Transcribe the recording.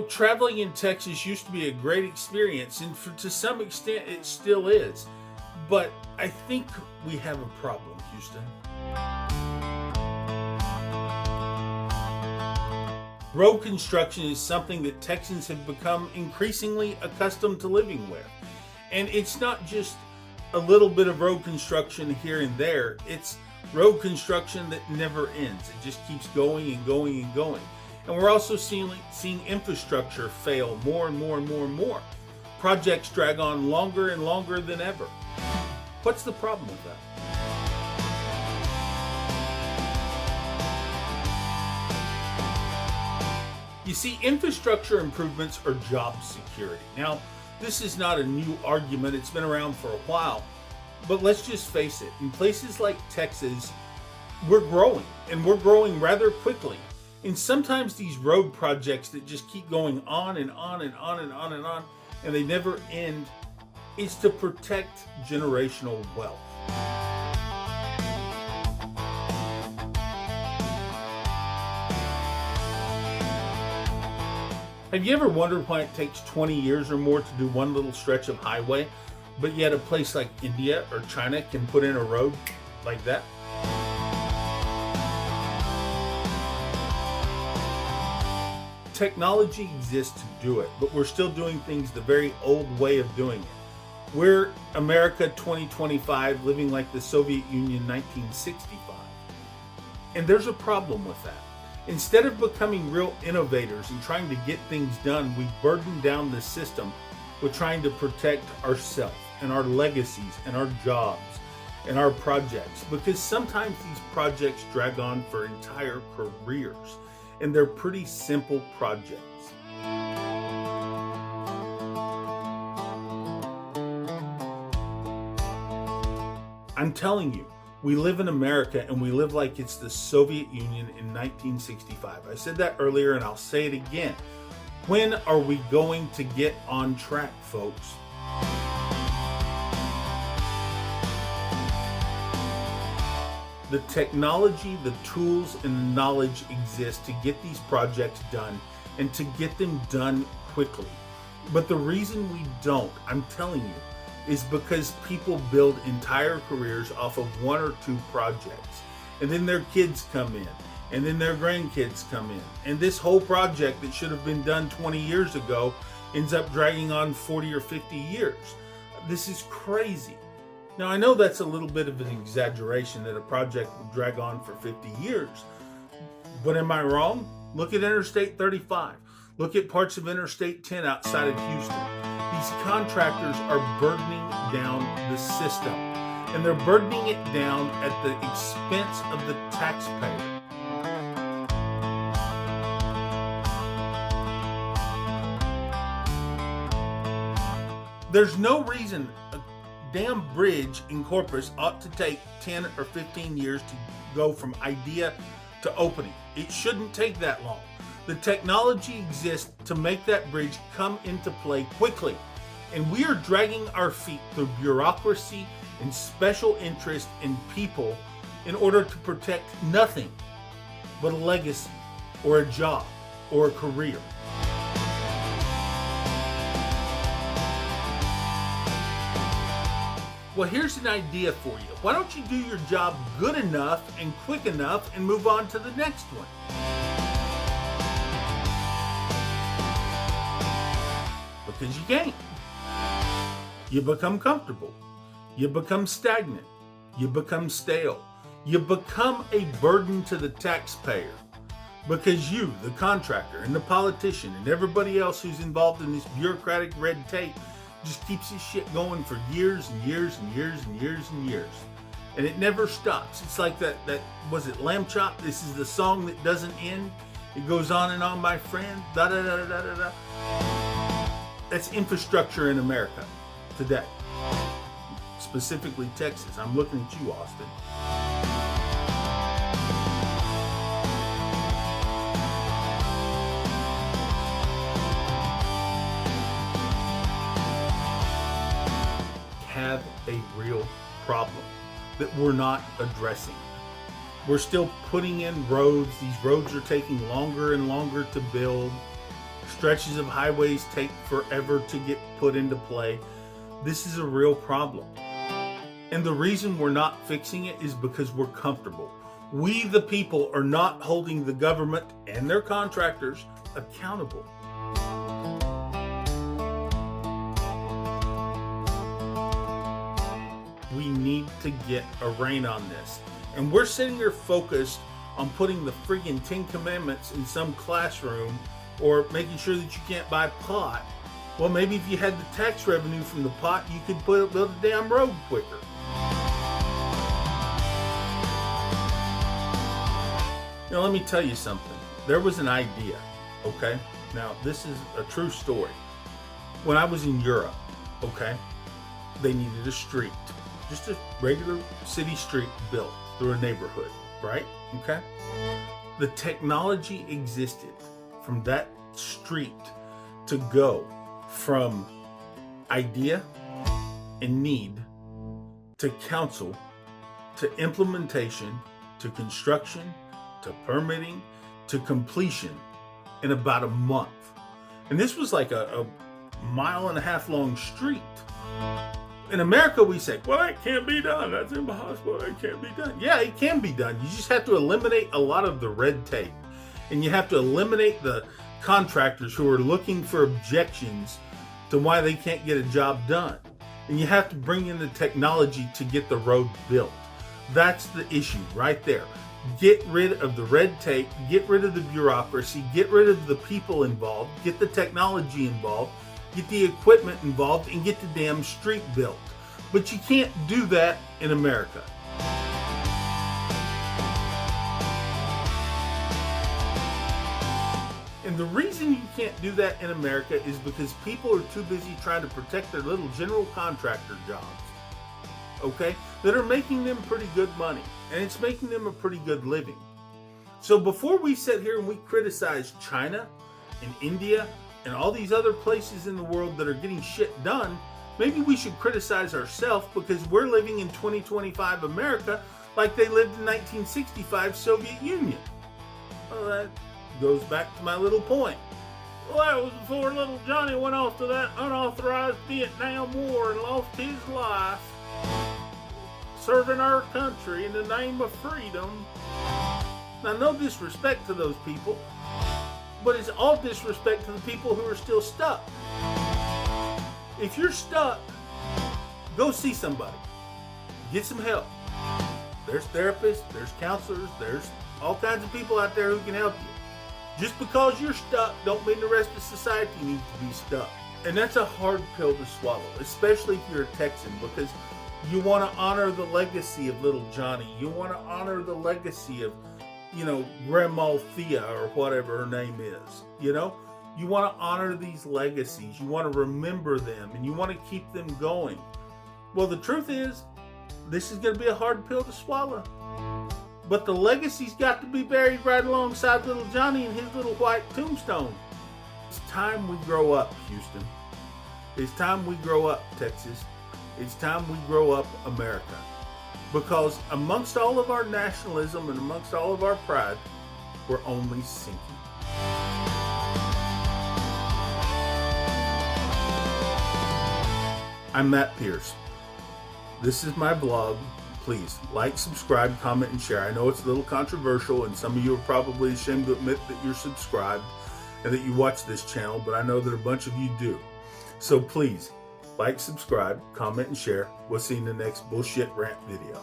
Traveling in Texas used to be a great experience, and to some extent it still is. But I think we have a problem, Houston. Road construction is something that Texans have become increasingly accustomed to living with. And it's not just a little bit of road construction here and there, it's road construction that never ends. It just keeps going and going and going. And we're also seeing infrastructure fail more and more and more and more. Projects drag on longer and longer than ever. What's the problem with that? You see, infrastructure improvements are job security. Now, this is not a new argument, it's been around for a while, but let's just face it, in places like Texas, we're growing, and we're growing rather quickly. And sometimes these road projects that just keep going on and on and on and on and on, and they never end, is to protect generational wealth. Have you ever wondered why it takes 20 years or more to do one little stretch of highway, but yet a place like India or China can put in a road like that? Technology exists to do it, but we're still doing things the very old way of doing it. We're America 2025 living like the Soviet Union 1965. And there's a problem with that. Instead of becoming real innovators and trying to get things done, we burden down the system with trying to protect ourselves and our legacies and our jobs and our projects, because sometimes these projects drag on for entire careers, and they're pretty simple projects. I'm telling you, we live in America and we live like it's the Soviet Union in 1965. I said that earlier and I'll say it again. When are we going to get on track, folks? The technology, the tools, and the knowledge exist to get these projects done and to get them done quickly. But the reason we don't, I'm telling you, is because people build entire careers off of one or two projects. And then their kids come in, and then their grandkids come in. And this whole project that should have been done 20 years ago ends up dragging on 40 or 50 years. This is crazy. Now, I know that's a little bit of an exaggeration that a project will drag on for 50 years, but am I wrong? Look at Interstate 35. Look at parts of Interstate 10 outside of Houston. These contractors are burdening down the system, and they're burdening it down at the expense of the taxpayer. There's no reason a damn bridge in Corpus ought to take 10 or 15 years to go from idea to opening. It shouldn't take that long. The technology exists to make that bridge come into play quickly. And we are dragging our feet through bureaucracy and special interest in people in order to protect nothing but a legacy or a job or a career. Well, here's an idea for you. Why don't you do your job good enough and quick enough and move on to the next one? Because you can't. You become comfortable. You become stagnant. You become stale. You become a burden to the taxpayer because you, the contractor and the politician and everybody else who's involved in this bureaucratic red tape, just keeps this shit going for years and years and years and years and years. And it never stops. It's like that was it Lamb Chop? This is the song that doesn't end. It goes on and on, my friend. Da da da da da da. That's infrastructure in America today. Specifically Texas. I'm looking at you, Austin. Have a real problem that we're not addressing. We're still putting in roads. These roads are taking longer and longer to build. Stretches of highways take forever to get put into play. This is a real problem. And the reason we're not fixing it is because we're comfortable. We, the people, are not holding the government and their contractors accountable. We need to get a rein on this. And we're sitting here focused on putting the friggin' 10 Commandments in some classroom or making sure that you can't buy pot. Well, maybe if you had the tax revenue from the pot, you could build a damn road quicker. Now, let me tell you something. There was an idea, okay? Now, this is a true story. When I was in Europe, okay, they needed a street, just a regular city street built through a neighborhood, right? Okay? The technology existed from that street to go from idea and need to council to implementation to construction to permitting to completion in about a month. And this was like a 1.5 mile long street. In America, we say, well, that can't be done. That's impossible. That can't be done. Yeah, it can be done. You just have to eliminate a lot of the red tape. And you have to eliminate the contractors who are looking for objections to why they can't get a job done. And you have to bring in the technology to get the road built. That's the issue right there. Get rid of the red tape, get rid of the bureaucracy, get rid of the people involved, get the technology involved, get the equipment involved, and get the damn street built. But you can't do that in America. And the reason you can't do that in America is because people are too busy trying to protect their little general contractor jobs, okay, that are making them pretty good money, and it's making them a pretty good living. So before we sit here and we criticize China and India and all these other places in the world that are getting shit done, maybe we should criticize ourselves because we're living in 2025 America like they lived in 1965 Soviet Union. Well, that goes back to my little point. Well, that was before little Johnny went off to that unauthorized Vietnam War and lost his life serving our country in the name of freedom. Now, no disrespect to those people, but it's all disrespect to the people who are still stuck. If you're stuck, go see somebody. Get some help. There's therapists, there's counselors, there's all kinds of people out there who can help you. Just because you're stuck don't mean the rest of society needs to be stuck. And that's a hard pill to swallow, especially if you're a Texan, because you want to honor the legacy of little Johnny. You want to honor the legacy of, Grandma Thea or whatever her name is. You want to honor these legacies. You want to remember them and you want to keep them going. Well, the truth is, this is going to be a hard pill to swallow. But the legacy's got to be buried right alongside little Johnny and his little white tombstone. It's time we grow up, Houston. It's time we grow up, Texas. It's time we grow up, America. Because amongst all of our nationalism and amongst all of our pride, we're only sinking. I'm Matt Pierce. This is my blog. Please like, subscribe, comment, and share. I know it's a little controversial, and some of you are probably ashamed to admit that you're subscribed and that you watch this channel, but I know that a bunch of you do. So please, like, subscribe, comment, and share. We'll see you in the next bullshit rant video.